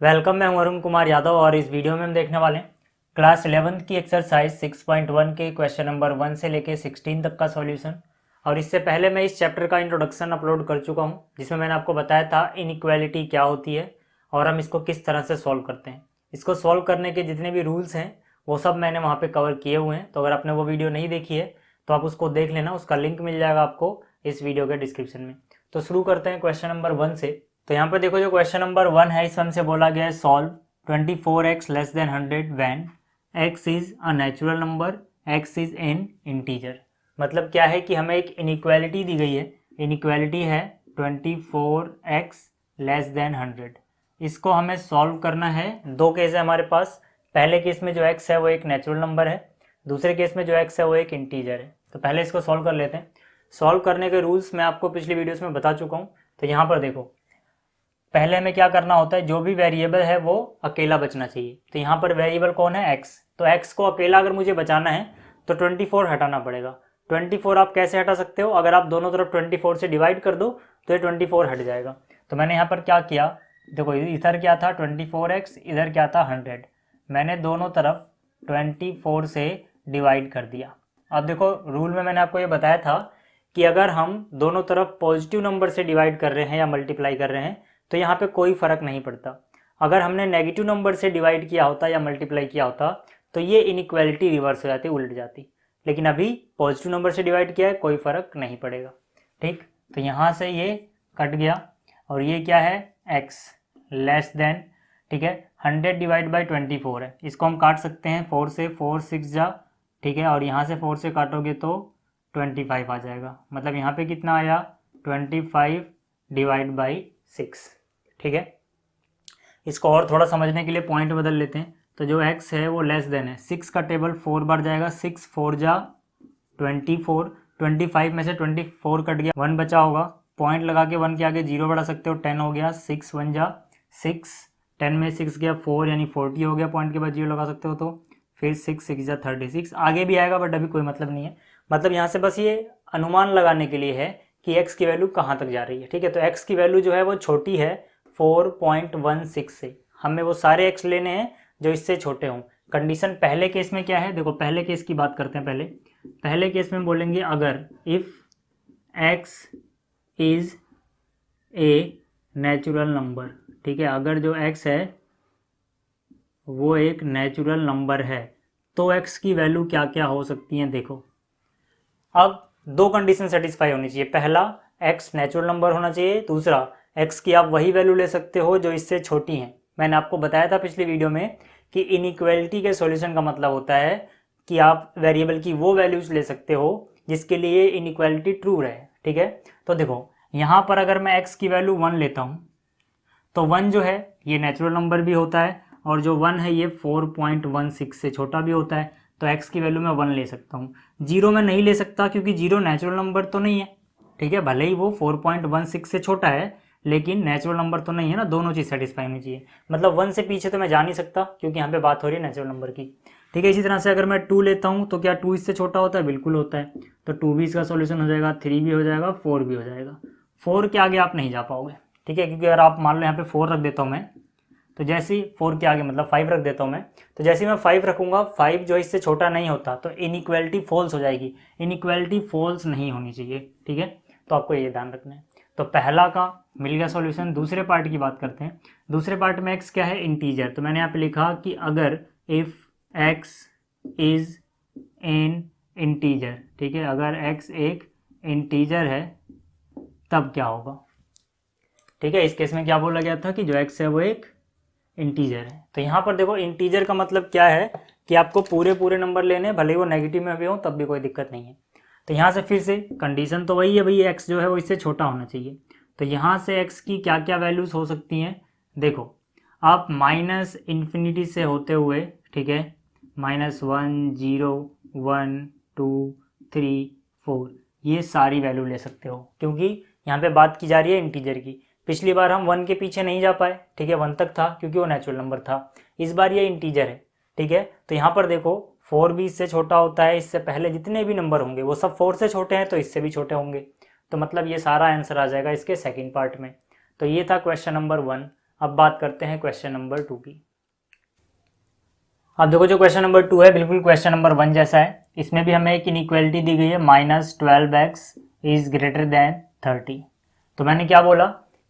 Welcome. मैं हूं अरुण कुमार यादव और इस वीडियो में हम देखने वाले हैं क्लास 11th की एक्सरसाइज 6.1 के क्वेश्चन नंबर 1 से लेके 16 तक का सॉल्यूशन। और इससे पहले मैं इस चैप्टर का इंट्रोडक्शन अपलोड कर चुका हूं, जिसमें मैंने आपको बताया था इनइक्वालिटी क्या होती है और हम इसको किस तरह से सॉल्व करते हैं। इसको सॉल्व करने के जितने भी रूल्स हैं वो सब मैंने वहाँ पर कवर किए हुए हैं, तो अगर आपने वो वीडियो नहीं देखी है तो आप उसको देख लेना, उसका लिंक मिल जाएगा आपको इस वीडियो के डिस्क्रिप्शन में। तो शुरू करते हैं क्वेश्चन नंबर 1 से। तो यहाँ पर देखो, जो क्वेश्चन नंबर 1 है इसमें हमसे बोला गया है solve 24x less than 100 when x is a natural number, x is an integer. मतलब क्या है कि हमें एक इनइक्वालिटी दी गई है, इनइक्वालिटी है 24x लेस देन 100। इसको हमें सॉल्व करना है। दो केस है हमारे पास। पहले केस में जो x है वो एक नेचुरल नंबर है, दूसरे केस में जो x है वो एक इंटीजर है। तो पहले इसको सॉल्व कर लेते हैं। सॉल्व करने के रूल्स मैं आपको पिछली वीडियोस में बता चुका हूँ। तो यहाँ पर देखो, पहले हमें क्या करना होता है, जो भी वेरिएबल है वो अकेला बचना चाहिए। तो यहाँ पर वेरिएबल कौन है, x। तो x को अकेला अगर मुझे बचाना है तो 24 हटाना पड़ेगा। 24 आप कैसे हटा सकते हो, अगर आप दोनों तरफ 24 से डिवाइड कर दो तो ये 24 हट जाएगा। तो मैंने यहाँ पर क्या किया, देखो इधर क्या था 24x, इधर क्या था 100। मैंने दोनों तरफ 24 से डिवाइड कर दिया। अब देखो, रूल में मैंने आपको ये बताया था कि अगर हम दोनों तरफ पॉजिटिव नंबर से डिवाइड कर रहे हैं या मल्टीप्लाई कर रहे हैं तो यहाँ पे कोई फ़र्क नहीं पड़ता। अगर हमने नेगेटिव नंबर से डिवाइड किया होता या मल्टीप्लाई किया होता तो ये इनइक्वालिटी रिवर्स हो जाती, उलट जाती। लेकिन अभी पॉजिटिव नंबर से डिवाइड किया है, कोई फ़र्क नहीं पड़ेगा। ठीक, तो यहाँ से ये कट गया और ये क्या है x लेस देन, ठीक है 100 डिवाइड बाई 24 है। इसको हम काट सकते हैं 4 से, 4 6 जा, ठीक है, और यहाँ से 4 से काटोगे तो 25 आ जाएगा। मतलब यहाँ पे कितना आया 25 डिवाइड बाई 6। ठीक है, इसको और थोड़ा समझने के लिए पॉइंट बदल लेते हैं। तो जो x है वो लेस देन है, 6 का टेबल 4 बार जाएगा, 6 4 जा 24, 25 में से 24 कट गया, 1 बचा होगा। पॉइंट लगा के 1 के आगे 0 बढ़ा सकते हो, 10 हो गया, 6 1 जा 6, 10 में 6 गया 4 यानी 40 हो गया, पॉइंट के बाद 0 लगा सकते हो। तो फिर 6 6 जा 36, आगे भी आएगा बट अभी कोई मतलब नहीं है। मतलब यहाँ से बस ये अनुमान लगाने के लिए है कि x की वैल्यू कहाँ तक जा रही है। ठीक है, तो x की वैल्यू जो है वो छोटी है 4.16 से। हमें वो सारे x लेने हैं जो इससे छोटे हों। कंडीशन पहले केस में क्या है, देखो पहले केस की बात करते हैं। पहले केस में बोलेंगे अगर if x is a natural number, ठीक है, अगर जो x है वो एक नेचुरल नंबर है तो x की वैल्यू क्या क्या हो सकती हैं। देखो, अब दो कंडीशन सेटिस्फाई होनी चाहिए। पहला, x नेचुरल नंबर होना चाहिए। दूसरा, x की आप वही वैल्यू ले सकते हो जो इससे छोटी हैं। मैंने आपको बताया था पिछली वीडियो में कि इनइक्वालिटी के सॉल्यूशन का मतलब होता है कि आप वेरिएबल की वो वैल्यूज ले सकते हो जिसके लिए इनइक्वालिटी ट्रू रहे। ठीक है, तो देखो यहाँ पर अगर मैं x की वैल्यू 1 लेता हूँ तो 1 जो है ये नेचुरल नंबर भी होता है और जो 1 है ये 4.16 से छोटा भी होता है। तो x की वैल्यू मैं 1 ले सकता हूँ। 0 मैं नहीं ले सकता क्योंकि 0 नेचुरल नंबर तो नहीं है। ठीक है, भले ही वो 4.16 से छोटा है लेकिन नेचुरल नंबर तो नहीं है ना, दोनों चीज़ सेटिस्फाई होनी चाहिए। मतलब 1 से पीछे तो मैं जा नहीं सकता क्योंकि यहाँ पे बात हो रही है नेचुरल नंबर की। ठीक है, इसी तरह से अगर मैं 2 लेता हूँ तो क्या 2 इससे छोटा होता है, बिल्कुल होता है। तो 2 भी इसका सोल्यूशन हो जाएगा, 3 भी हो जाएगा, 4 भी हो जाएगा। 4 के आगे आप नहीं जा पाओगे। ठीक है, क्योंकि अगर आप मान लो यहाँ पे 4 रख देता हूँ मैं, तो जैसे ही 4 के आगे मतलब 5 रख देता हूँ मैं, तो जैसे ही मैं 5 रखूँगा 5 जो इससे छोटा नहीं होता तो इनइक्वालिटी फॉल्स हो जाएगी। इनइक्वालिटी फॉल्स नहीं होनी चाहिए। ठीक है, तो आपको ये ध्यान रखना है। तो पहला का मिल गया सॉल्यूशन। दूसरे पार्ट की बात करते हैं। दूसरे पार्ट में x क्या है, इंटीजर। तो मैंने यहाँ पे लिखा कि अगर if x is an integer, ठीक है, अगर x एक इंटीजर है तब क्या होगा। ठीक है, इस केस में क्या बोला गया था कि जो x है वो एक इंटीजर है। तो यहाँ पर देखो, इंटीजर का मतलब क्या है कि आपको पूरे पूरे नंबर लेने, भले ही वो नेगेटिव में भी हो तब भी कोई दिक्कत नहीं है। तो यहाँ से फिर से कंडीशन तो वही है भाई, x जो है वो इससे छोटा होना चाहिए। तो यहाँ से x की क्या क्या वैल्यूज़ हो सकती हैं, देखो आप माइनस इन्फिनिटी से होते हुए, ठीक है, -1 0 1 2 3 4 ये सारी वैल्यू ले सकते हो, क्योंकि यहाँ पे बात की जा रही है इंटीजर की। पिछली बार हम 1 के पीछे नहीं जा पाए, ठीक है, 1 तक था क्योंकि वो नेचुरल नंबर था। इस बार ये इंटीजर है। ठीक है, तो यहाँ पर देखो 4 भी इससे छोटा होता है, इससे पहले जितने भी नंबर होंगे वो सब 4 से छोटे हैं तो इससे भी छोटे होंगे। तो मतलब ये सारा आंसर आ जाएगा इसके सेकंड पार्ट में। तो ये था क्वेश्चन नंबर 1। अब बात करते हैं क्वेश्चन नंबर 2 की। अब देखो जो क्वेश्चन नंबर 2 है बिल्कुल क्वेश्चन नंबर 1 जैसा है। इसमें भी हमें एक इनइक्वालिटी दी गई है -12x इज ग्रेटर देन 30। तो मैंने क्या बोला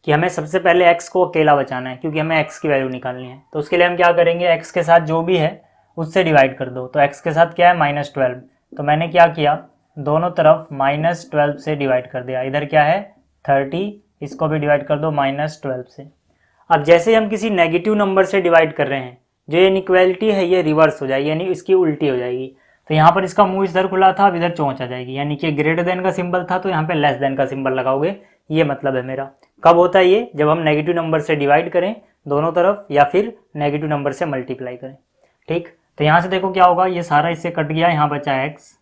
कि हमें सबसे पहले x को अकेला बचाना है क्योंकि हमें x की वैल्यू निकालनी है। तो उसके लिए हम क्या करेंगे, x के साथ जो भी है उससे डिवाइड कर दो। तो x के साथ क्या है -12, तो मैंने क्या किया दोनों तरफ -12 से डिवाइड कर दिया। इधर क्या है 30, इसको भी डिवाइड कर दो -12 से। अब जैसे हम किसी नेगेटिव नंबर से डिवाइड कर रहे हैं, जो ये इनइक्वालिटी है ये रिवर्स हो जाएगी, यानी इसकी उल्टी हो जाएगी। तो यहाँ पर इसका मुंह इधर खुला था, अब इधर चोंच आ जाएगी, यानी कि ग्रेटर देन का सिंबल था तो यहाँ पे लेस देन का सिंबल लगाओगे। ये मतलब है मेरा। कब होता है ये, जब हम नेगेटिव नंबर से डिवाइड करें दोनों तरफ या फिर नेगेटिव नंबर से मल्टीप्लाई करें। ठीक, तो यहाँ से देखो क्या होगा, ये सारा इससे कट गया, यहाँ बचा x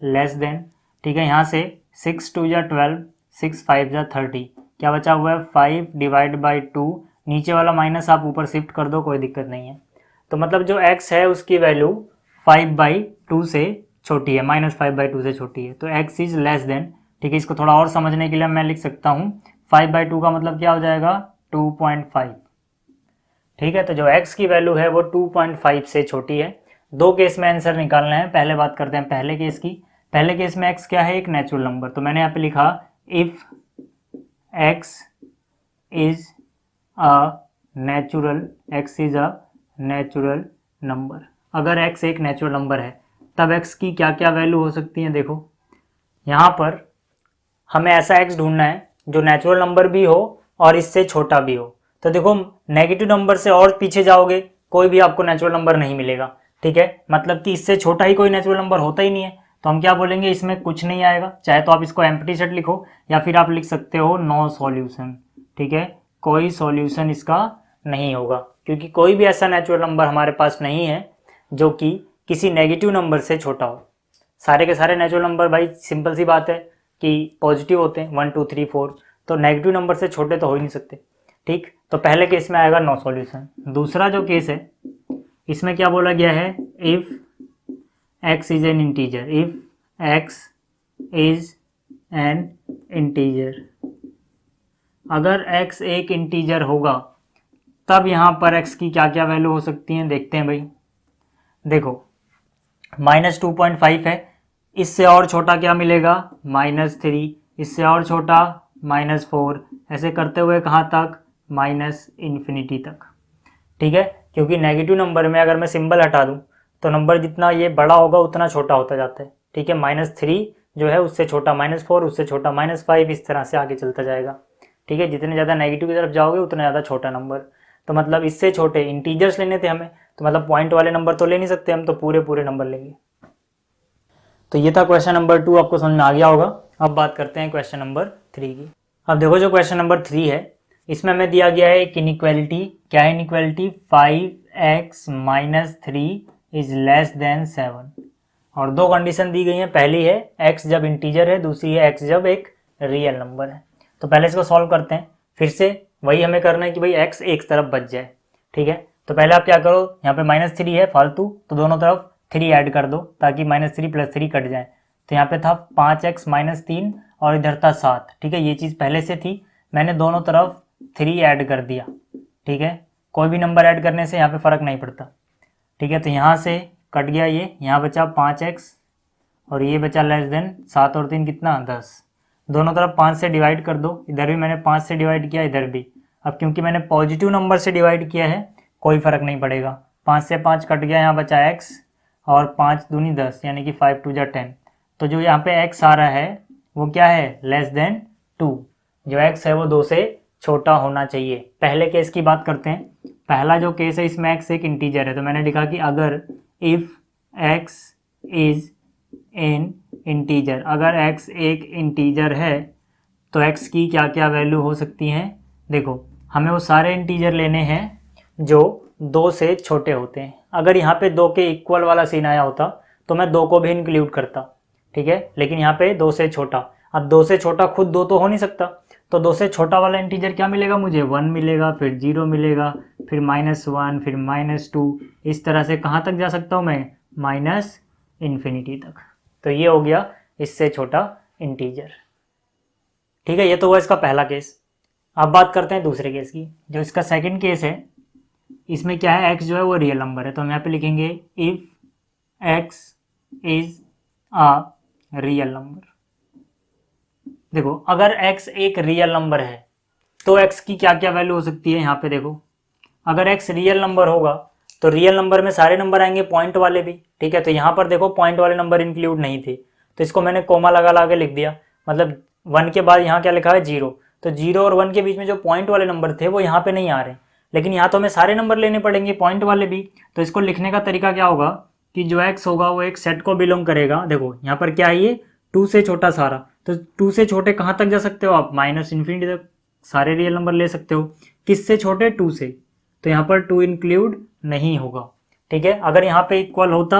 लेस देन। ठीक है, यहाँ से 6 2 या 12, 6 5 या 30, क्या बचा हुआ है 5 डिवाइड बाई 2। नीचे वाला माइनस आप ऊपर शिफ्ट कर दो, कोई दिक्कत नहीं है। तो मतलब जो x है उसकी वैल्यू 5/2 से छोटी है, -5/2 से छोटी है, तो x इज लेस देन। ठीक है, इसको थोड़ा और समझने के लिए मैं लिख सकता हूँ 5/2 का मतलब क्या हो जाएगा 2.5। ठीक है, तो जो x की वैल्यू है वो 2.5 से छोटी है। दो केस में आंसर निकालना है। पहले बात करते हैं पहले केस की। पहले केस में x क्या है, एक नेचुरल नंबर, तो मैंने यहाँ पे लिखा if x is a natural number. अगर x एक नेचुरल नंबर है तब x की क्या क्या वैल्यू हो सकती है। देखो यहाँ पर हमें ऐसा x ढूंढना है जो नेचुरल नंबर भी हो और इससे छोटा भी हो। तो देखो नेगेटिव नंबर से और पीछे जाओगे कोई भी आपको नेचुरल नंबर नहीं मिलेगा। ठीक है, मतलब कि इससे छोटा ही कोई नेचुरल नंबर होता ही नहीं है। तो हम क्या बोलेंगे, इसमें कुछ नहीं आएगा। चाहे तो आप इसको एम्प्टी सेट लिखो या फिर आप लिख सकते हो नो सॉल्यूशन। ठीक है, कोई सॉल्यूशन इसका नहीं होगा क्योंकि कोई भी ऐसा नेचुरल नंबर हमारे पास नहीं है जो कि किसी नेगेटिव नंबर से छोटा हो। सारे के सारे नेचुरल नंबर भाई सिंपल सी बात है कि पॉजिटिव होते हैं 1 2 3 4, तो नेगेटिव नंबर से छोटे तो हो ही नहीं सकते। ठीक, तो पहले केस में आएगा नो सॉल्यूशन। दूसरा जो केस है इसमें क्या बोला गया है, if x is an integer, if x is an integer. अगर x एक इंटीजर होगा तब यहाँ पर x की क्या क्या वैल्यू हो सकती हैं, देखते हैं भाई। देखो -2.5 है, इससे और छोटा क्या मिलेगा -3, इससे और छोटा -4, ऐसे करते हुए कहाँ तक -इन्फिनिटी तक। ठीक है, क्योंकि नेगेटिव नंबर में अगर मैं सिंबल हटा दूँ तो नंबर जितना ये बड़ा होगा उतना छोटा होता जाता है। ठीक है, -3 जो है उससे छोटा -4, उससे छोटा -5, इस तरह से आगे चलता जाएगा। ठीक है, जितने ज़्यादा नेगेटिव की तरफ जाओगे उतना ज़्यादा छोटा नंबर। तो मतलब इससे छोटे इंटीजर्स लेने थे हमें, तो मतलब पॉइंट वाले नंबर तो ले नहीं सकते हम, तो पूरे पूरे नंबर लेंगे। तो ये था क्वेश्चन नंबर 2, आपको समझ में आ गया होगा। अब बात करते हैं क्वेश्चन नंबर 3 की। अब देखो जो क्वेश्चन नंबर 3 है इसमें हमें दिया गया है एक इनइक्वालिटी। क्या है inequality, 5x - 3 is less then 7, और दो कंडीशन दी गई हैं। पहली है x जब इंटीजर है, दूसरी है x जब एक रियल नंबर है। तो पहले इसको सॉल्व करते हैं। फिर से वही हमें करना है कि भाई x एक तरफ बच जाए। ठीक है, तो पहले आप क्या करो, यहाँ पे -3 है फालतू, तो दोनों तरफ 3 ऐड कर दो ताकि -3 + 3 कट जाए। तो यहाँ पे था 5x - 3 और इधर था 7। ठीक है, ये चीज़ पहले से थी, मैंने दोनों तरफ 3 ऐड कर दिया। ठीक है, कोई भी नंबर ऐड करने से यहाँ पे फ़र्क नहीं पड़ता। ठीक है, तो यहाँ से कट गया ये, यहाँ बचा 5x और ये बचा लेस देन 7 और 3 कितना 10। दोनों तरफ 5 से डिवाइड कर दो, इधर भी मैंने 5 से डिवाइड किया, इधर भी। अब क्योंकि मैंने पॉजिटिव नंबर से डिवाइड किया है कोई फ़र्क नहीं पड़ेगा। 5 से 5 कट गया, यहाँ बचा x और 5 दूनी 10 यानी कि 5 2 जा 10। तो जो यहाँ पे x आ रहा है वो क्या है, लेस देन 2। जो x है वो 2 से छोटा होना चाहिए। पहले केस की बात करते हैं। पहला जो केस है इसमें x एक इंटीजर है, तो मैंने लिखा कि अगर if x is an integer, अगर x एक इंटीजर है तो x की क्या क्या वैल्यू हो सकती हैं। देखो हमें वो सारे इंटीजर लेने हैं जो 2 से छोटे होते हैं। अगर यहाँ पे 2 के इक्वल वाला सीन आया होता तो मैं 2 को भी इंक्लूड करता। ठीक है, लेकिन यहाँ पे 2 से छोटा, अब 2 से छोटा खुद 2 तो हो नहीं सकता, तो 2 से छोटा वाला इंटीजर क्या मिलेगा मुझे, 1 मिलेगा, फिर 0 मिलेगा, फिर -1, फिर -2, इस तरह से कहाँ तक जा सकता हूँ मैं, इन्फिनिटी तक। तो ये हो गया इससे छोटा इंटीजर। ठीक है, ये तो हुआ इसका पहला केस। अब बात करते हैं दूसरे केस की। जो इसका सेकंड केस है, इसमें क्या है, x जो है वो रियल नंबर है, तो हम यहाँ पे लिखेंगे if x is a real number. देखो अगर x एक रियल नंबर है तो x की क्या क्या वैल्यू हो सकती है, यहाँ पे देखो अगर x रियल नंबर होगा तो रियल नंबर में सारे नंबर आएंगे, पॉइंट वाले भी, ठीक है। तो यहाँ पर देखो पॉइंट वाले नंबर इंक्लूड नहीं थे, तो इसको मैंने कोमा लगा के लिख दिया, मतलब 1 के बाद यहाँ क्या लिखा है 0, तो 0 और 1 के बीच में जो पॉइंट वाले नंबर थे वो यहाँ पे नहीं आ रहे, लेकिन यहाँ तो हमें सारे नंबर लेने पड़ेंगे, पॉइंट वाले भी। तो इसको लिखने का तरीका क्या होगा कि जो x होगा वो एक सेट को बिलोंग करेगा। देखो यहाँ पर क्या है, ये 2 से छोटा सारा, तो 2 से छोटे कहाँ तक जा सकते हो आप, -∞ तक सारे रियल नंबर ले सकते हो। किससे छोटे, 2 से, तो यहाँ पर 2 इंक्लूड नहीं होगा, ठीक है। अगर यहाँ पे इक्वल होता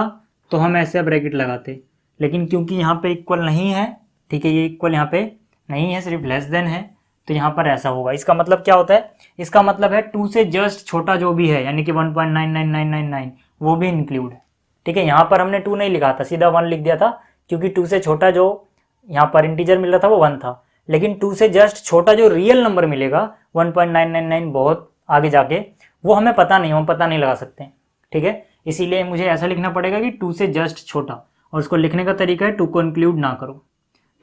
तो हम ऐसे ब्रैकेट लगाते, लेकिन क्योंकि यहाँ पे इक्वल नहीं है, ठीक है, ये इक्वल यहाँ पे नहीं है, सिर्फ लेस देन है, तो यहाँ पर ऐसा होगा। इसका मतलब क्या होता है, इसका मतलब है 2 से जस्ट छोटा जो भी है, यानी कि 1.99999 वो भी इंक्लूड है, ठीक है। यहाँ पर हमने 2 नहीं लिखा था, सीधा 1 लिख दिया था, क्योंकि 2 से छोटा जो यहाँ पर इंटीजर मिल रहा था वो 1 था, लेकिन 2 से जस्ट छोटा जो रियल नंबर मिलेगा 1.999 बहुत आगे जाके, वो हमें पता नहीं, हम पता नहीं लगा सकते, ठीक है। इसीलिए मुझे ऐसा लिखना पड़ेगा कि 2 से जस्ट छोटा, और उसको लिखने का तरीका है 2 को इंक्लूड ना करो,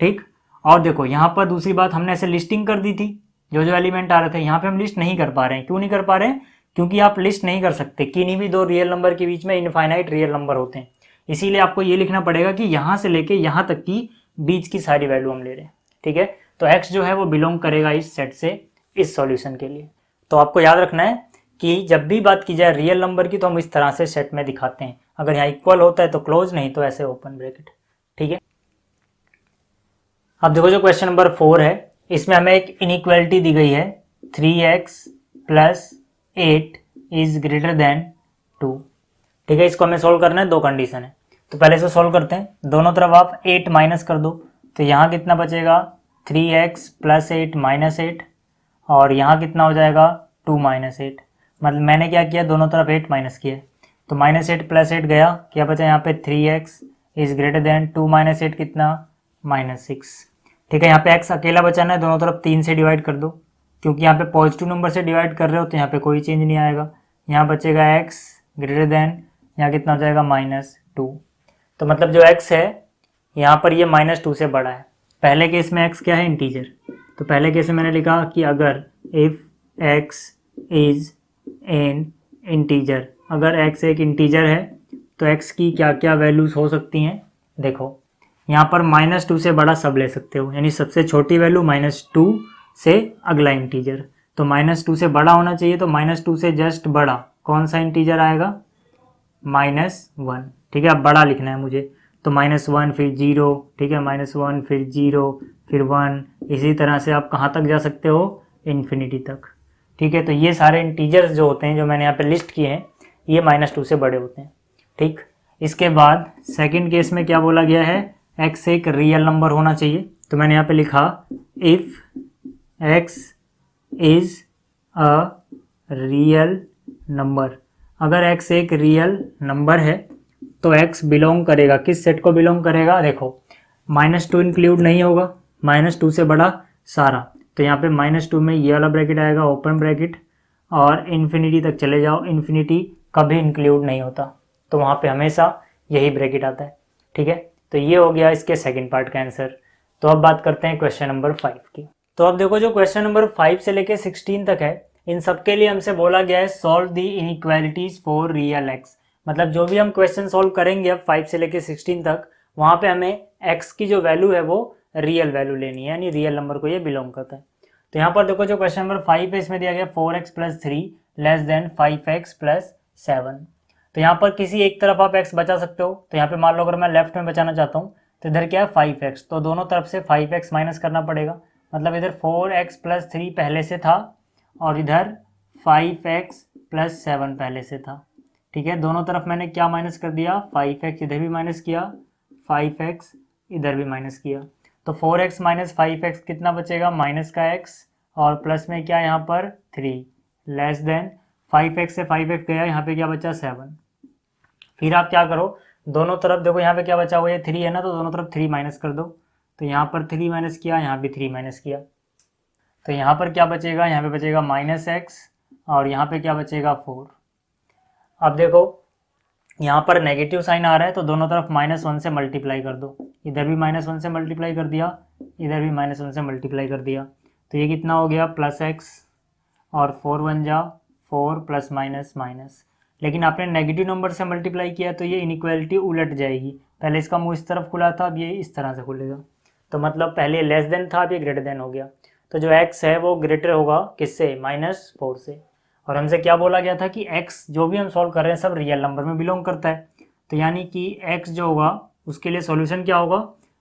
ठीक। और देखो यहाँ पर दूसरी बात, हमने ऐसे लिस्टिंग कर दी थी, जो जो एलिमेंट आ रहे थे, यहाँ पे हम लिस्ट नहीं कर पा रहे हैं। क्यों नहीं कर पा रहे हैं, क्योंकि आप लिस्ट नहीं कर सकते, किन्हीं भी दो रियल नंबर के बीच में इनफाइनाइट रियल नंबर होते हैं, इसीलिए आपको ये लिखना पड़ेगा कि यहाँ से लेके यहाँ तक की बीच की सारी वैल्यू हम ले रहे हैं, ठीक है। तो x जो है वो बिलोंग करेगा इस सेट से, इस सॉल्यूशन के लिए। तो आपको याद रखना है कि जब भी बात की जाए रियल नंबर की तो हम इस तरह से सेट में दिखाते हैं, अगर यहाँ इक्वल होता है तो क्लोज, नहीं तो ऐसे ओपन ब्रैकेट, ठीक है। अब देखो जो क्वेश्चन नंबर 4 है, इसमें हमें एक इनइक्वालिटी दी गई है 3x + 8 इज ग्रेटर देन 2, ठीक है। इसको हमें सोल्व करना है, दो कंडीशन है, तो पहले इसको सोल्व करते हैं। दोनों तरफ आप 8 माइनस कर दो, तो यहाँ कितना बचेगा 3x + 8 - 8, और यहाँ कितना हो जाएगा 2 - 8, मतलब मैंने क्या किया, दोनों तरफ 8 माइनस किया, तो -8 + 8 गया, क्या बचा यहाँ पे 3x इज ग्रेटर देन 2 - 8 कितना -6, ठीक है। यहाँ पे x अकेला बचाना है, दोनों तरफ 3 से डिवाइड कर दो, क्योंकि यहाँ पे पॉजिटिव नंबर से डिवाइड कर रहे हो तो यहाँ पे कोई चेंज नहीं आएगा। यहाँ बचेगा x ग्रेटर देन, यहाँ कितना हो जाएगा -2, तो मतलब जो x है यहाँ पर ये -2 से बड़ा है। पहले केस में x क्या है, इंटीजर, तो पहले केस में मैंने लिखा कि अगर if x is an integer, अगर x एक इंटीजर है तो x की क्या क्या वैल्यूज हो सकती हैं। देखो यहाँ पर -2 से बड़ा सब ले सकते हो, यानी सबसे छोटी वैल्यू -2 से अगला इंटीजर, तो -2 से बड़ा होना चाहिए, तो -2 से जस्ट बड़ा कौन सा इंटीजर आएगा, -1, ठीक है। अब बड़ा लिखना है मुझे, तो -1 फिर 0, ठीक है, -1 फिर 0 फिर 1, इसी तरह से आप कहाँ तक जा सकते हो, इन्फिनिटी तक, ठीक है। तो ये सारे इंटीजर्स जो होते हैं, जो मैंने यहाँ पे लिस्ट किए हैं, ये -2 से बड़े होते हैं, ठीक। इसके बाद सेकंड केस में क्या बोला गया है, x एक रियल नंबर होना चाहिए, तो मैंने यहाँ पे लिखा if x is a real number, अगर x एक रियल नंबर है तो x बिलोंग करेगा, किस सेट को बिलोंग करेगा, देखो -2 इंक्लूड नहीं होगा, -2 से बड़ा सारा, तो यहाँ पे -2 में ये वाला ब्रैकेट आएगा, ओपन ब्रैकेट, और इन्फिनिटी तक चले जाओ, इन्फिनिटी कभी इंक्लूड नहीं होता, तो वहाँ पे हमेशा यही ब्रैकेट आता है, ठीक है। तो ये हो गया इसके सेकंड पार्ट का आंसर। तो अब बात करते हैं क्वेश्चन नंबर 5 की। तो अब देखो जो क्वेश्चन नंबर 5 से लेके 16 तक है, इन सब के लिए हमसे बोला गया है solve the inequalities for real x, मतलब जो भी हम क्वेश्चन सॉल्व करेंगे अब 5 से लेके 16 तक, वहाँ पे हमें एक्स की जो वैल्यू है वो रियल वैल्यू लेनी है, यानी रियल नंबर को ये बिलोंग करता है। तो यहाँ पर देखो जो क्वेश्चन नंबर 5 है, इसमें दिया गया 4x + 3 < 5x + 7, तो यहाँ पर किसी एक तरफ आप x बचा सकते हो, तो यहाँ पे मान लो अगर मैं लेफ्ट में बचाना चाहता हूँ तो इधर क्या है 5x, तो दोनों तरफ से 5x माइनस करना पड़ेगा, मतलब इधर 4x + 3 पहले से था और इधर 5x + 7 पहले से था, ठीक है। दोनों तरफ मैंने क्या माइनस कर दिया, 5x इधर भी माइनस किया, 5x इधर भी माइनस किया, तो 4x - 5x कितना बचेगा, माइनस का x, और प्लस में क्या यहाँ पर 3 < 5x से 5x गया, यहाँ पे क्या बचा 7। फिर आप क्या करो, दोनों तरफ देखो यहाँ पे क्या बचा हुआ है 3 है ना, तो दोनों तरफ 3 माइनस कर दो, तो यहाँ पर 3 माइनस किया, यहाँ भी 3 माइनस किया, तो यहाँ पर क्या बचेगा, यहाँ पे बचेगा -x और यहाँ पे क्या बचेगा 4। अब देखो यहाँ पर नेगेटिव साइन आ रहा है तो दोनों तरफ -1 से मल्टीप्लाई कर दो, इधर भी -1 से मल्टीप्लाई कर दिया, इधर भी -1 से मल्टीप्लाई कर दिया, तो ये कितना हो गया +x और 4 बन जा 4 + माइनस। लेकिन आपने नेगेटिव नंबर से मल्टीप्लाई किया तो ये इनइक्वालिटी उलट जाएगी, पहले इसका मुंह इस तरफ खुला था, अब ये इस तरह से खुलेगा, तो मतलब पहले लेस देन था, अब ये ग्रेटर देन हो गया। तो जो x है वो ग्रेटर होगा किससे, -4 से। और हमसे क्या बोला गया था कि x जो भी हम सॉल्व कर रहे हैं सब रियल नंबर में बिलोंग करता है, तो यानी कि x जो होगा उसके लिए सॉल्यूशन क्या होगा,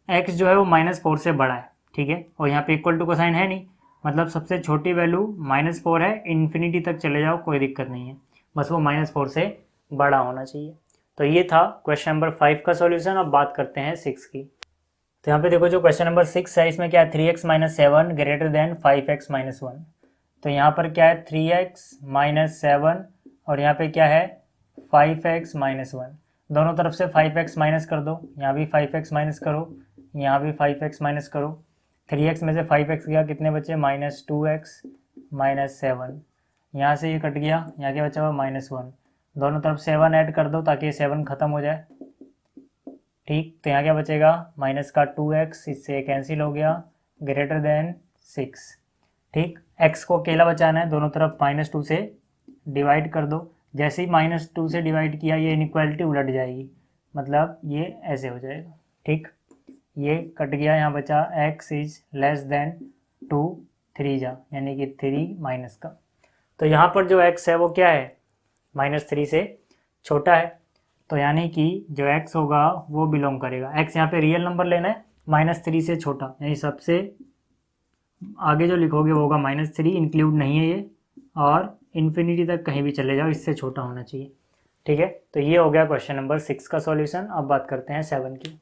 x जो है वो -4 से बड़ा है, ठीक है। और यहाँ पे इक्वल टू का साइन है नहीं, मतलब सबसे छोटी वैल्यू -4 है, इन्फिनिटी तक चले जाओ कोई दिक्कत नहीं है, बस वो -4 से बड़ा होना चाहिए। तो ये था क्वेश्चन नंबर 5 का सॉल्यूशन। अब बात करते हैं 6 की। तो यहाँ पे देखो जो क्वेश्चन नंबर 6 है इसमें क्या है, 3x - 7 ग्रेटर देन 5x - 1। तो यहाँ पर क्या है 3x - 7 और यहाँ पे क्या है 5x - 1। दोनों तरफ से 5x माइनस कर दो, यहाँ भी 5x माइनस करो, यहाँ भी 5x माइनस करो। 3x में से 5x गया, कितने बचे -2x - 7। यहाँ से ये कट गया, यहाँ क्या बचा हुआ -1। दोनों तरफ 7 ऐड कर दो ताकि 7 ख़त्म हो जाए, ठीक। तो यहाँ क्या बचेगा माइनस का 2x, इससे कैंसिल हो गया, ग्रेटर देन 6, ठीक। x को अकेला बचाना है, दोनों तरफ -2 से डिवाइड कर दो, जैसे ही -2 से डिवाइड किया ये इनइक्वालिटी उलट जाएगी, मतलब ये ऐसे हो जाएगा, ठीक। ये कट गया, यहाँ बचा x इज लेस देन 2 3 जा, यानी कि 3 माइनस का। तो यहाँ पर जो x है वो क्या है -3 से छोटा है, तो यानी कि जो x होगा वो बिलोंग करेगा, x यहाँ पे रियल नंबर लेना है, -3 से छोटा, यानी सबसे आगे जो लिखोगे वो होगा -3, इंक्लूड नहीं है ये, और इन्फिनिटी तक कहीं भी चले जाओ, इससे छोटा होना चाहिए, ठीक है। तो ये हो गया क्वेश्चन नंबर 6 का सॉल्यूशन। अब बात करते हैं 7 की।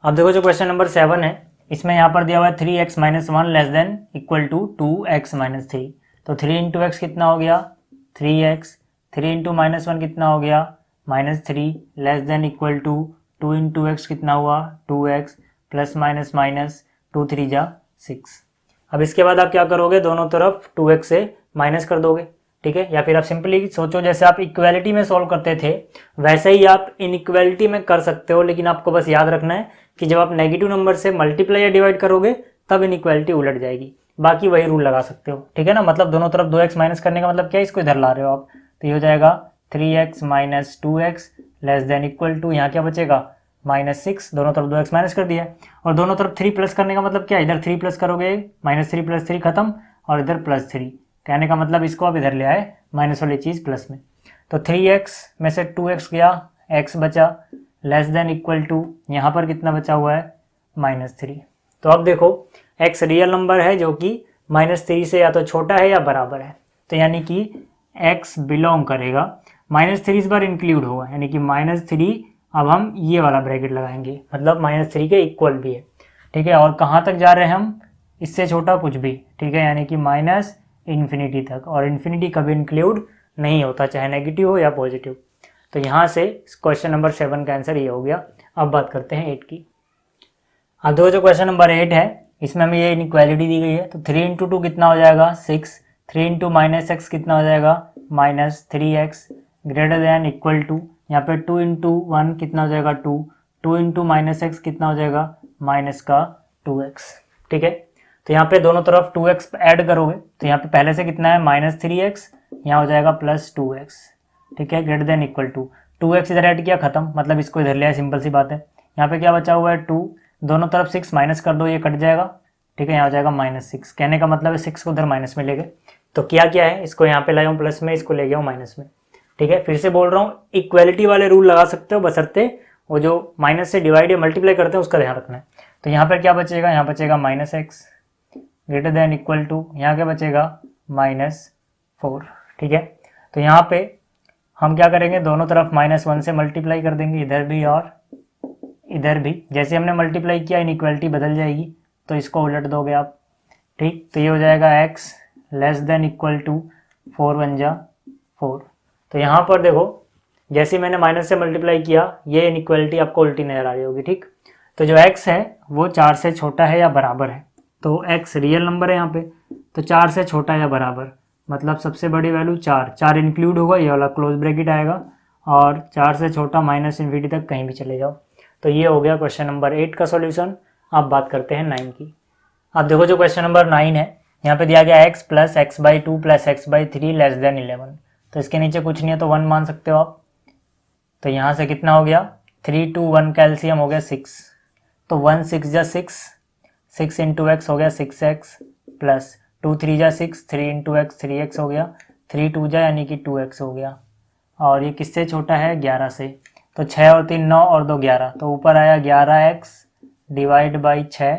अब देखो जो क्वेश्चन नंबर 7 है इसमें यहाँ पर दिया हुआ है 3x - 1 less than equal to 2x - 3। तो 3 × x कितना हो गया 3x, 3 × -1 कितना हो गया -3, less than equal to 2 × x कितना हुआ 2x, प्लस माइनस माइनस 2 3 जा 6। अब इसके बाद आप क्या करोगे, दोनों तरफ 2x से माइनस कर दोगे, ठीक है। या फिर आप सिंपली सोचो जैसे आप इक्वालिटी में सॉल्व करते थे वैसे ही आप इनइक्वालिटी में कर सकते हो, लेकिन आपको बस याद रखना है कि जब आप नेगेटिव नंबर से मल्टीप्लाई या डिवाइड करोगे तब इनइक्वालिटी उलट जाएगी, बाकी वही रूल लगा सकते हो, ठीक है ना। मतलब दोनों तरफ 2x माइनस करने का मतलब क्या है, इसको इधर ला रहे हो आप, तो ये हो जाएगा 3x - 2x less than equal to, यहाँ क्या बचेगा -6, दोनों तरफ 2x माइनस कर दिया, और दोनों तरफ 3 प्लस करने का मतलब क्या है, इधर 3 प्लस करोगे -3 + 3 खत्म, और इधर +3, कहने का मतलब इसको आप इधर ले आए माइनस वाली चीज़ प्लस में। तो 3x में से 2x गया, x बचा, लेस देन इक्वल टू, यहाँ पर कितना बचा हुआ है -3। तो अब देखो x रियल नंबर है जो कि -3 से या तो छोटा है या बराबर है, तो यानी कि x बिलोंग करेगा, -3 इस बार इंक्लूड होगा, यानी कि -3 अब हम ये वाला ब्रैकेट लगाएंगे, मतलब -3 के इक्वल भी है, ठीक है। और कहाँ तक जा रहे हैं हम, इससे छोटा कुछ भी, ठीक है, यानी कि -इन्फिनिटी तक, और इन्फिनिटी कभी इंक्लूड नहीं होता चाहे नेगेटिव हो या पॉजिटिव। तो यहाँ से क्वेश्चन नंबर 7 का आंसर ये हो गया। अब बात करते हैं 8 की। अब देखो जो क्वेश्चन नंबर 8 है इसमें हमें ये इनइक्वालिटी दी गई है, तो 3 × 2 कितना हो जाएगा 6, 3 × -x कितना हो जाएगा -3x, greater than equal to, यहाँ पे 2 × 1 कितना हो जाएगा 2, 2 × -x कितना हो जाएगा -2x, ठीक है। तो यहाँ पे दोनों तरफ 2x ऐड करोगे तो यहाँ पे पहले से कितना है -3x, यहाँ हो जाएगा +2x, ठीक है, greater than equal to 2x इधर ऐड किया खत्म, मतलब इसको इधर ले आए, सिंपल सी बात है। यहाँ पे क्या बचा हुआ है 2, दोनों तरफ 6 माइनस कर दो, ये कट जाएगा, ठीक है, यहाँ हो जाएगा -6, कहने का मतलब है 6 को उधर माइनस में ले गए, तो क्या है इसको यहाँ पे लाया हूँ प्लस में, इसको ले गया हूँ माइनस में, ठीक है। फिर से बोल रहा हूँ इक्वालिटी वाले रूल लगा सकते हो, बशर्ते वो जो माइनस से डिवाइड या मल्टीप्लाई करते हैं उसका ध्यान रखना है। तो यहाँ पर क्या बचेगा, यहाँ बचेगा -x greater than equal to, यहाँ क्या बचेगा -4, ठीक है। तो यहाँ पे हम क्या करेंगे, दोनों तरफ -1 से मल्टीप्लाई कर देंगे, इधर भी और इधर भी, जैसे हमने मल्टीप्लाई किया इनइक्वालिटी बदल जाएगी, तो इसको उलट दोगे आप, ठीक। तो ये हो जाएगा x less than equal to 4 बन जा 4। तो यहाँ पर देखो जैसे मैंने माइनस से मल्टीप्लाई किया ये इनइक्वालिटी आपको उल्टी नजर आ रही होगी, ठीक। तो जो x है वो 4 से छोटा है या बराबर है, तो x रियल नंबर है यहाँ पे, तो 4 से छोटा या बराबर, मतलब सबसे बड़ी वैल्यू 4 इंक्लूड होगा, ये वाला क्लोज ब्रैकेट आएगा, और 4 से छोटा माइनस इन्फिनिटी तक कहीं भी चले जाओ। तो ये हो गया क्वेश्चन नंबर 8 का सॉल्यूशन। अब बात करते हैं 9 की। अब देखो जो क्वेश्चन नंबर 9 है, यहाँ पे दिया गया x plus x by two plus x by three less than 11। तो इसके नीचे कुछ नहीं है तो 1 मान सकते हो आप। तो यहाँ से कितना हो गया, 3 2 1 का एलसीएम हो गया 6। तो 1 6 जा 6 इंटू एक्स हो गया 6x प्लस 2 3 जा 6, 3 इंटू एक्स 3x हो गया, 3 2 जा यानी कि 2x हो गया। और ये किससे छोटा है, 11 से। तो 6 और 3 9 और 2 11, तो ऊपर आया 11x divide by 6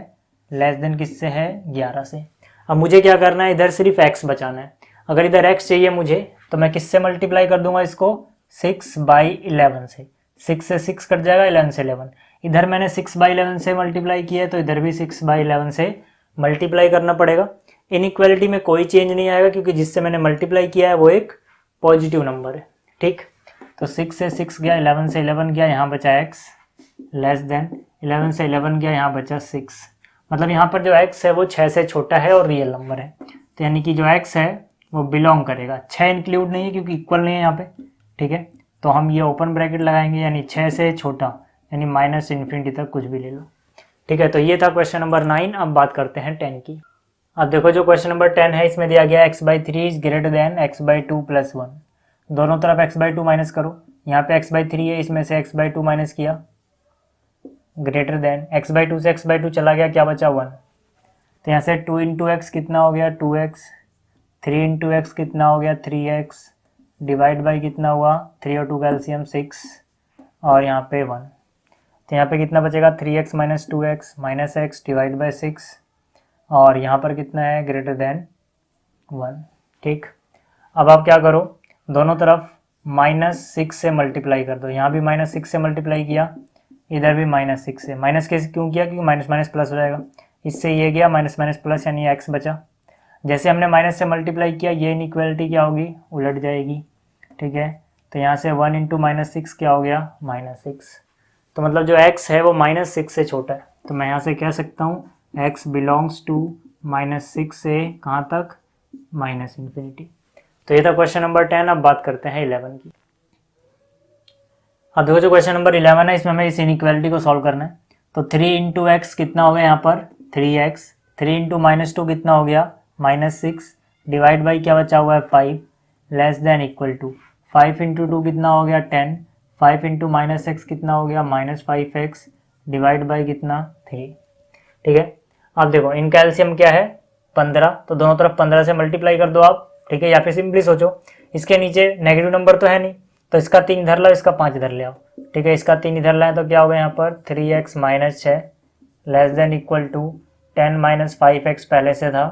less then किससे है, 11 से। अब मुझे क्या करना है, इधर सिर्फ x बचाना है। अगर इधर x चाहिए मुझे तो मैं किससे मल्टीप्लाई कर दूंगा इसको, 6/11 से। 6 से 6 कट जाएगा, 11 से 11। इधर मैंने 6/11 से मल्टीप्लाई किया है तो इधर भी 6/11 से मल्टीप्लाई करना पड़ेगा। इनइक्वालिटी में कोई चेंज नहीं आएगा क्योंकि जिससे मैंने मल्टीप्लाई किया है वो एक पॉजिटिव नंबर है, ठीक। तो 6 से 6 गया, 11 से 11 गया, यहाँ बचा x लेस देन 11 से 11 गया, यहाँ बचा 6। मतलब यहाँ पर जो x है वो 6 से छोटा है और रियल नंबर है। तो यानी कि जो x है वो बिलोंग करेगा, 6 इंक्लूड नहीं है क्योंकि इक्वल नहीं है यहाँ पे, ठीक है। तो हम ये ओपन ब्रैकेट लगाएंगे, यानी 6 से छोटा यानी माइनस इन्फिनिटी तक कुछ भी ले लो, ठीक है। तो ये था क्वेश्चन नंबर 9। अब बात करते हैं 10 की। अब देखो जो क्वेश्चन नंबर 10 है, इसमें दिया गया x/3 is greater than x/2 + 1। दोनों तरफ x/2 माइनस करो। यहाँ पे x/3 है, इसमें से x/2 माइनस किया, ग्रेटर देन x/2 से x/2 चला गया, क्या बचा 1। तो यहाँ से 2 इंटू एक्स कितना हो गया 2x, 3 इंटू एक्स कितना हो गया 3x, डिवाइड बाई कितना हुआ 3 और 2 का एलसीएम 6, और यहाँ पे 1। तो यहाँ पे कितना बचेगा 3x minus 2x minus x divide by 6, और यहाँ पर कितना है ग्रेटर देन 1, ठीक। अब आप क्या करो, दोनों तरफ -6 से मल्टीप्लाई कर दो। यहाँ भी -6 से मल्टीप्लाई किया, इधर भी -6 से। माइनस कैसे क्यों किया, क्योंकि माइनस माइनस प्लस हो जाएगा। इससे ये गया माइनस माइनस प्लस, यानी x बचा। जैसे हमने माइनस से मल्टीप्लाई किया, ये इनइक्वालिटी क्या होगी, उलट जाएगी, ठीक है। तो यहाँ से 1 इंटू -6 क्या हो गया -6। तो मतलब जो x है वो -6 से छोटा है। तो मैं यहाँ से कह सकता हूँ x बिलोंग्स टू -6 से कहाँ तक, माइनस इन्फिनिटी। तो ये था क्वेश्चन नंबर 10। अब बात करते हैं 11 की। अब देखो जो क्वेश्चन नंबर 11 है, इसमें हमें इस इनइक्वालिटी को सॉल्व करना है। तो 3 इंटू एक्स कितना हो गया यहाँ पर 3x, 3 इंटू -2 कितना हो गया -6, डिवाइड बाई क्या बचा हुआ है 5, less than equal to 5 into 2 कितना हो गया 10, 5 इंटू -x कितना हो गया -5x, डिवाइड बाई कितना 3, ठीक है। अब देखो इनका एलसीएम क्या है 15, तो दोनों तरफ 15 से मल्टीप्लाई कर दो आप, ठीक है। या फिर सिंपली सोचो, इसके नीचे नेगेटिव नंबर तो है नहीं, तो इसका 3 इधर लाओ, इसका 5 इधर ले आओ, ठीक है। इसका 3 इधर लाए तो क्या होगा यहाँ पर 3x minus 6 less than equal to 10 minus 5x पहले से था,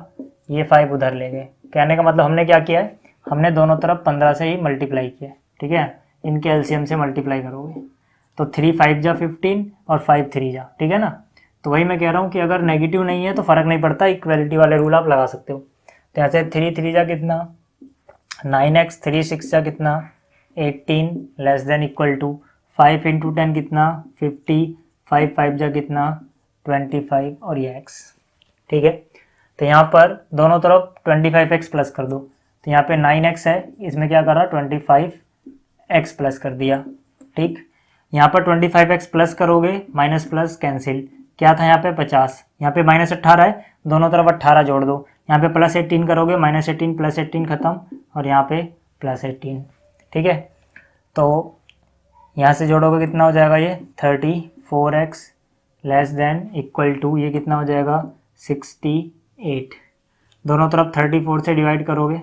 ये 5 उधर ले गए। कहने का मतलब हमने क्या किया है, हमने दोनों तरफ 15 से ही मल्टीप्लाई किया, ठीक है। इनके एलसीएम से मल्टीप्लाई करोगे तो 3 5 जा 15 और 5 3 जा, ठीक है ना। तो वही मैं कह रहा हूँ कि अगर नेगेटिव नहीं है तो फ़र्क नहीं पड़ता, इक्वलिटी वाले रूल आप लगा सकते हो। तो यहाँ से 3 3 जा कितना 9x, 3 6 जा कितना 18 less than equal to 5 into 10 कितना 50, 5 5 जा कितना 25 और ये x, ठीक है। तो यहाँ पर दोनों तरफ 25x प्लस कर दो। तो यहाँ पे 9x है, इसमें क्या करा 25x प्लस कर दिया, ठीक। यहाँ पर 25x प्लस करोगे, माइनस प्लस कैंसिल, क्या था यहाँ पे 50, यहाँ पे -18 है, दोनों तरफ 18 जोड़ दो। यहाँ पे +18 करोगे, -18 + 18 खत्म, और यहाँ पे +18, ठीक है। तो यहाँ से जोड़ोगे कितना हो जाएगा ये 34x less than equal to ये कितना हो जाएगा 68। दोनों तरफ 34 से डिवाइड करोगे,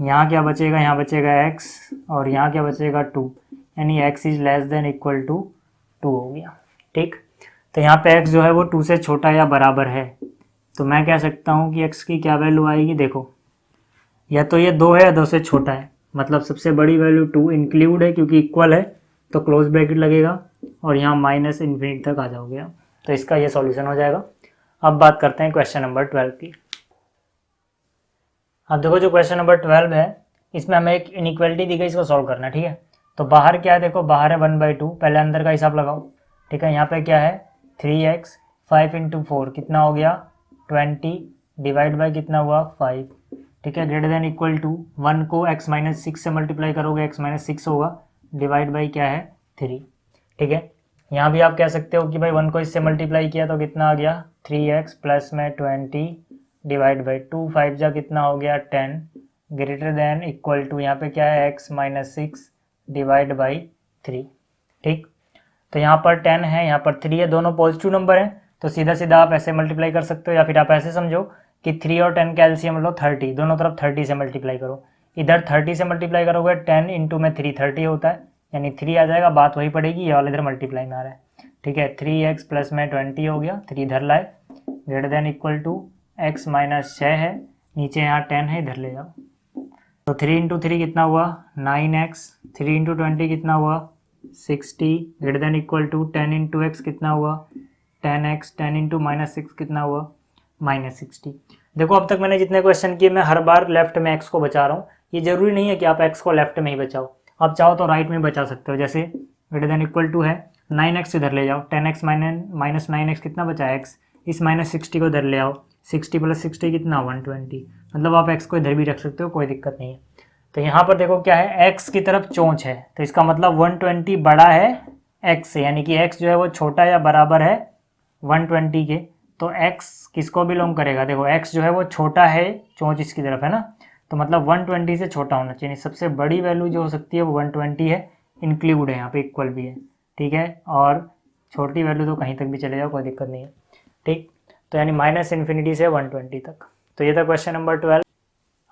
यहाँ क्या बचेगा, यहाँ बचेगा x, और यहाँ क्या बचेगा 2, यानी x is less than equal to 2 हो गया, ठीक। तो यहाँ पे x जो है वो 2 से छोटा या बराबर है। तो मैं कह सकता हूँ कि x की क्या वैल्यू आएगी, देखो या तो ये 2 है या 2 से छोटा है, मतलब सबसे बड़ी वैल्यू 2 इंक्लूड है क्योंकि इक्वल है तो क्लोज ब्रैकेट लगेगा, और यहाँ माइनस इन्फिनिटी तक आ जाओगे आप। तो इसका ये सॉल्यूशन हो जाएगा। अब बात करते हैं क्वेश्चन नंबर 12 की। अब देखो जो क्वेश्चन नंबर 12 है, इसमें हमें एक इनइक्वालिटी दी गई, इसको सॉल्व करना है, ठीक है। तो बाहर क्या है, देखो बाहर है 1/2, पहले अंदर का हिसाब लगाओ, ठीक है। यहाँ पे क्या है 3x, 5 इंटू 4 कितना हो गया 20 डिवाइड बाई कितना हुआ 5, ठीक है, ग्रेटर देन इक्वल टू 1 को x माइनस 6 से मल्टीप्लाई करोगे x माइनस 6 होगा, डिवाइड बाई क्या है 3, ठीक है। यहाँ भी आप कह सकते हो कि भाई 1 को इससे मल्टीप्लाई किया तो कितना आ गया 3x प्लस में 20 डिवाइड बाई 2, 5 जा कितना हो गया 10, ग्रेटर देन इक्वल टू यहाँ पे क्या है x माइनस 6 डिवाइड बाई 3, ठीक। तो यहाँ पर 10 है, यहाँ पर 3 है, दोनों पॉजिटिव नंबर हैं, तो सीधा सीधा आप ऐसे मल्टीप्लाई कर सकते हो, या फिर आप ऐसे समझो कि 3 और 10 का एलसीएम लो 30, दोनों तरफ 30 से मल्टीप्लाई करो। इधर 30 से मल्टीप्लाई करोगे 10 इंटू में 3 30 होता है, यानी 3 आ जाएगा, बात वही पड़ेगी, ये वाला इधर मल्टीप्लाई में आ रहा है, ठीक है। 3x प्लस में 20 हो गया, 3 इधर लाए, greater than equal to x minus 6 है, नीचे यहाँ 10 है, इधर ले जाओ, तो 3 इंटू 3 कितना हुआ 9x, 3 इंटू 20 कितना हुआ 60, greater than equal to 10 into x कितना हुआ 10x, 10 इंटू माइनस 6 कितना हुआ माइनस 60। देखो अब तक मैंने जितने क्वेश्चन किए मैं हर बार लेफ्ट में x को बचा रहा हूँ, ये जरूरी नहीं है कि आप x को लेफ्ट में ही बचाओ, आप चाहो तो राइट में बचा सकते हो। जैसे ग्रेटर देन इक्वल टू है 9x इधर ले जाओ, 10x माइनस 9x कितना बचा x, इस माइनस 60 को इधर ले आओ, 60 प्लस 60 कितना 120, मतलब आप x को इधर भी रख सकते हो, कोई दिक्कत नहीं है। तो यहाँ पर देखो क्या है x की तरफ चोंच है, तो इसका मतलब 120 बड़ा है x से, यानी कि x जो है वो छोटा या बराबर है 120 के, तो x किसको बिलोंग करेगा, देखो x जो है वो छोटा है, चोंच इसकी तरफ है ना, तो मतलब 120 से छोटा होना चाहिए, सबसे बड़ी वैल्यू जो हो सकती है वो 120 है, इंक्लूड है यहाँ पे, इक्वल भी है, ठीक है, और छोटी वैल्यू तो कहीं तक भी चले जाओ, कोई दिक्कत नहीं है, ठीक। तो यानी माइनस इन्फिनिटी से 120 तक। तो ये था क्वेश्चन नंबर 12।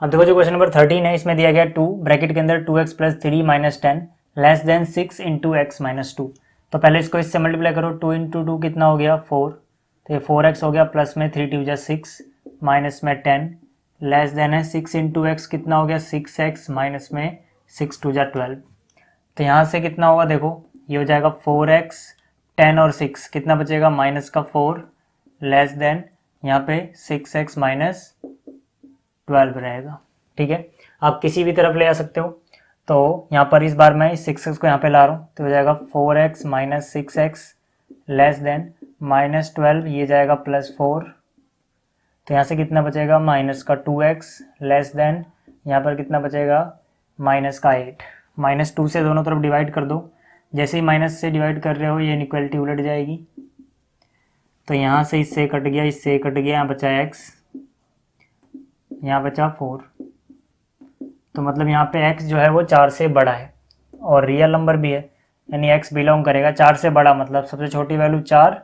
अब देखो जो क्वेश्चन नंबर 13 है, इसमें दिया गया 2 ब्रैकेट के अंदर 2x plus 3 minus 10 less than 6 into x minus 2। तो पहले इसको इससे मल्टीप्लाई करो, 2 इंटू 2 कितना हो गया 4, तो ये 4x हो गया, प्लस में 3 2 6 माइनस में 10 लेस देन है 6 इंटू एक्स कितना हो गया 6x माइनस में 6 2 12। तो यहाँ से कितना होगा देखो, ये हो जाएगा 4x 10 और 6 कितना बचेगा माइनस का 4 लेस देन यहाँ पे 6x माइनस 12 रहेगा, ठीक है। आप किसी भी तरफ ले आ सकते हो, तो यहाँ पर इस बार मैं इस 6x को यहाँ पे ला रहा हूँ, तो हो जाएगा 4x minus 6x less than minus 12, ये जाएगा प्लस 4, तो यहाँ से कितना बचेगा माइनस का 2x लेस देन यहाँ पर कितना बचेगा माइनस का 8। माइनस 2 से दोनों तरफ डिवाइड कर दो, जैसे ही माइनस से डिवाइड कर रहे हो ये इनइक्वालिटी उलट जाएगी, तो यहाँ से इससे कट गया, इससे कट गया, यहाँ बचा x, यहाँ बचा 4, तो मतलब यहाँ पे x जो है वो 4 से बड़ा है और रियल नंबर भी है, यानी x बिलोंग करेगा 4 से बड़ा, मतलब सबसे छोटी वैल्यू 4,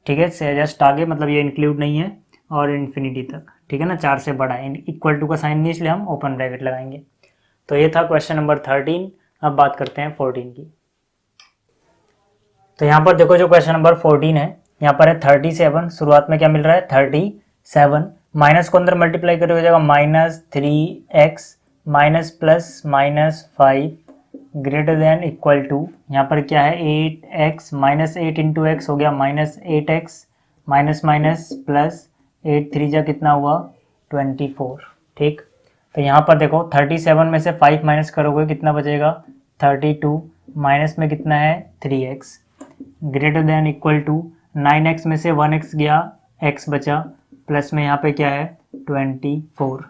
ठीक है, से जस्ट आगे, मतलब ये इंक्लूड नहीं है, और इन्फिनिटी तक, ठीक है ना, 4 से बड़ा है, इक्वल टू का साइन नहीं इसलिए हम ओपन ब्रैकेट लगाएंगे। तो ये था क्वेश्चन नंबर 13। अब बात करते हैं 14 की। तो यहाँ पर देखो जो क्वेश्चन नंबर 14 है, यहाँ पर है 37, शुरुआत में क्या मिल रहा है 37, माइनस को अंदर मल्टीप्लाई करके हो जाएगा minus 3x minus plus minus 5 greater than equal to, यहाँ पर क्या है 8x माइनस 8 इंटू एक्स हो गया minus 8x minus minus plus 8 3 जा कितना हुआ 24, ठीक। तो यहाँ पर देखो 37 में से 5 माइनस करोगे कितना बचेगा 32, माइनस में कितना है 3x greater than equal to 9x में से 1x गया, x बचा, प्लस में यहाँ पे क्या है 24,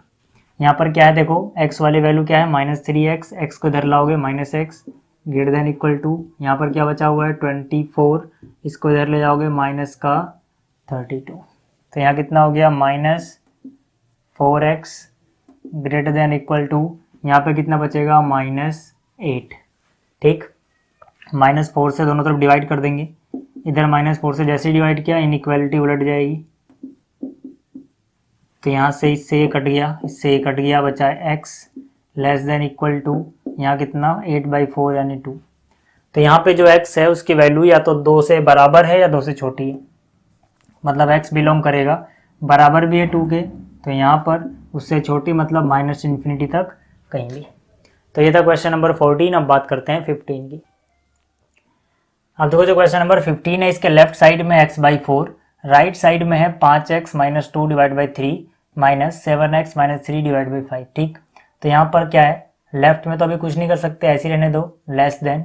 यहाँ पर क्या है देखो x वाली वैल्यू क्या है माइनस 3x, x को इधर लाओगे minus x greater than equal to, यहाँ पर क्या बचा हुआ है 24, इसको इधर ले जाओगे माइनस का 32, तो यहाँ कितना हो गया minus 4x greater than equal to, यहाँ पे कितना बचेगा माइनस 8, ठीक। माइनस 4 से दोनों तरफ डिवाइड कर देंगे, इधर माइनस 4 से जैसे ही डिवाइड किया इनइक्वालिटी उलट जाएगी, तो यहाँ से इससे ये कट गया, इससे ये कट गया, बचा x less than equal to, यहाँ कितना 8/4 यानी 2। तो यहाँ पे जो x है उसकी वैल्यू या तो 2 से बराबर है या 2 से छोटी है, मतलब x बिलोंग करेगा, बराबर भी है 2 के, तो यहाँ पर उससे छोटी मतलब माइनस इन्फिनिटी तक कहीं भी। तो ये था क्वेश्चन नंबर 14। अब बात करते हैं 15 की। अब देखो जो क्वेश्चन नंबर 15 है, इसके लेफ्ट साइड में x/4, राइट साइड में है 5x minus 2 divide by 3 minus 7x minus 3 divide by 5, ठीक। तो यहाँ पर क्या है, लेफ्ट में तो अभी कुछ नहीं कर सकते, ऐसे ही रहने दो, लेस देन,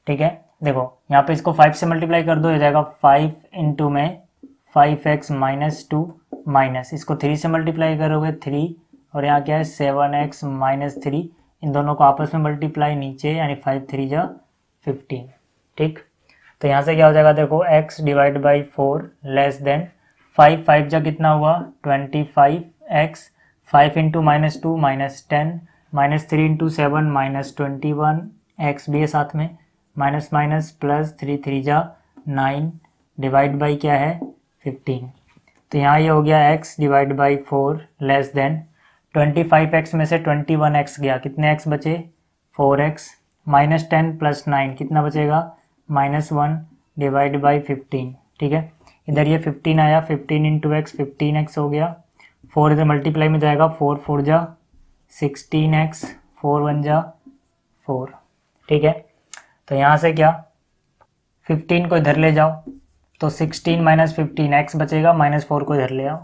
ठीक है। देखो यहाँ पे इसको 5 से मल्टीप्लाई कर दो, हो जाएगा 5 इंटू में 5x माइनस 2 माइनस, इसको 3 से मल्टीप्लाई करोगे 3, और यहाँ क्या है 7x माइनस 3, इन दोनों को आपस में मल्टीप्लाई नीचे, यानी 5 3 जा 15। ठीक, तो यहाँ से क्या हो जाएगा देखो, x divide by 4 less than 5, 5 जा कितना हुआ 25x, 5 into minus 2 minus 10, minus 3 into 7 minus 21, x भी है साथ में, माइनस माइनस प्लस 3 3 जा 9, डिवाइड बाई क्या है 15। तो यहाँ ये हो गया x divide by 4 less than 25x में से 21x गया, कितने x बचे 4x, माइनस 10 प्लस 9 कितना बचेगा -1 डिवाइड बाई 15। ठीक है, इधर ये 15 आया, 15 इंटू एक्स 15x हो गया, 4 इधर मल्टीप्लाई में जाएगा, 4 4 जा 16x, 4 1 जा 4। ठीक है, तो यहाँ से क्या 15 को इधर ले जाओ तो 16 माइनस 15 x बचेगा, -4 को इधर ले आओ,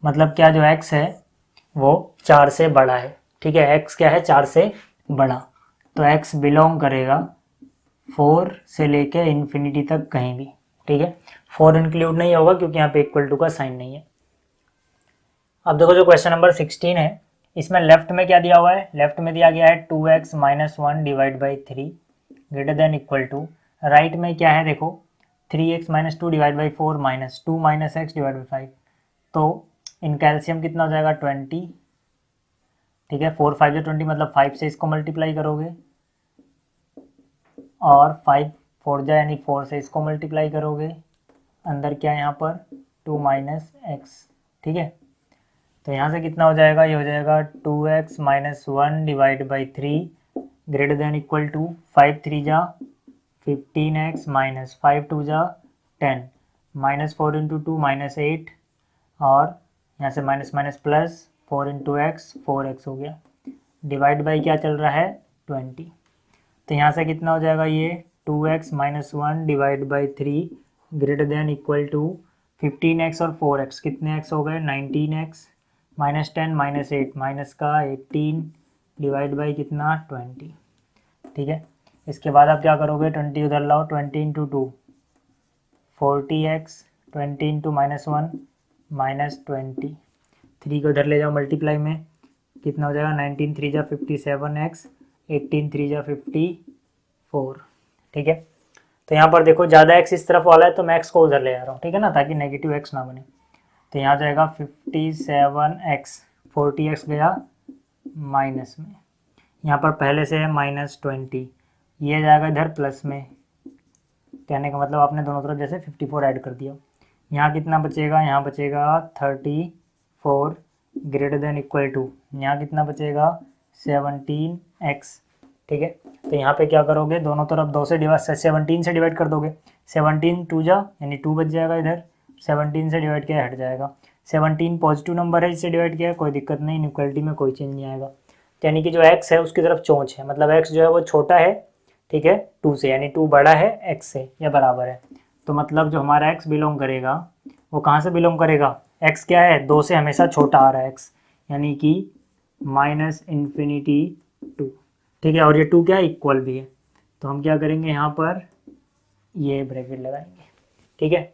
मतलब क्या जो x है वो 4 से बड़ा है। ठीक है, x क्या है 4 से बड़ा, तो x बिलोंग करेगा 4 से लेके इन्फिनिटी तक कहीं भी। ठीक है, 4 इंक्लूड नहीं होगा क्योंकि यहाँ पे इक्वल टू का साइन नहीं है। अब देखो जो क्वेश्चन नंबर 16 है, इसमें लेफ्ट में क्या दिया हुआ है, लेफ्ट में दिया गया है 2x minus 1 divide by 3 greater than equal to, right में क्या है देखो 3x minus 2 divide by 4 minus 2 minus x divide by 5, तो इन कैल्शियम कितना हो जाएगा 20। ठीक है, 4 5 20, मतलब 5 से इसको मल्टीप्लाई करोगे, और 5 4 जा यानी 4 से इसको मल्टीप्लाई करोगे, अंदर क्या है यहाँ पर 2 माइनस एक्स। ठीक है, तो यहाँ से कितना हो जाएगा, ये हो जाएगा 2x minus 1 divide by 3 greater than equal to 5 3 जा 15x माइनस 5 2 जा 10, माइनस 4 इंटू 2 माइनस 8, और यहाँ से minus minus plus 4 into x 4x हो गया, डिवाइड बाई क्या चल रहा है 20। तो यहाँ से कितना हो जाएगा, ये 2x minus 1 divide by 3 greater than equal to 15x और 4x, कितने x हो गए 19x, माइनस 10 माइनस 8 माइनस का 18 डिवाइड बाई कितना 20। ठीक है, इसके बाद आप क्या करोगे 20 उधर लाओ, 20 into 2 40x, 20 into minus 1 minus 20, 3 को उधर ले जाओ मल्टीप्लाई में, कितना हो जाएगा 19 3 जा 57x, 18 3 जा 54। ठीक है, तो यहाँ पर देखो ज़्यादा x इस तरफ वाला है तो मैं x को उधर ले आ रहा हूँ। ठीक है ना, ताकि नेगेटिव x ना बने, तो यहाँ जाएगा 57x, 40x गया माइनस में, यहाँ पर पहले से है -20, ये जाएगा इधर प्लस में, कहने का मतलब आपने दोनों तरफ जैसे 54 ऐड कर दिया। यहाँ कितना बचेगा, यहाँ बचेगा 34 ग्रेटर देन इक्वल टू, यहाँ कितना बचेगा 17x। ठीक है, तो यहाँ पे क्या करोगे, दोनों तरफ 2 से डिवाइड 17 से डिवाइड कर दोगे, 17 2 जा यानी 2 बच जाएगा, इधर 17 से डिवाइड किया हट जाएगा, 17 पॉजिटिव नंबर है, इससे डिवाइड किया है कोई दिक्कत नहीं, इक्वलिटी में कोई चेंज नहीं आएगा, यानी कि जो x है उसकी तरफ चोंच है, मतलब x जो है वो छोटा है, ठीक है 2 से, यानी 2 बड़ा है x से या बराबर है, तो मतलब जो हमारा x बिलोंग करेगा वो कहाँ से बिलोंग करेगा, x क्या है 2 से हमेशा छोटा आ रहा है x, यानी कि -∞ 2। ठीक है, और ये 2 क्या है इक्वल भी है, तो हम क्या करेंगे यहाँ पर ये ब्रैकेट लगाएंगे। ठीक है,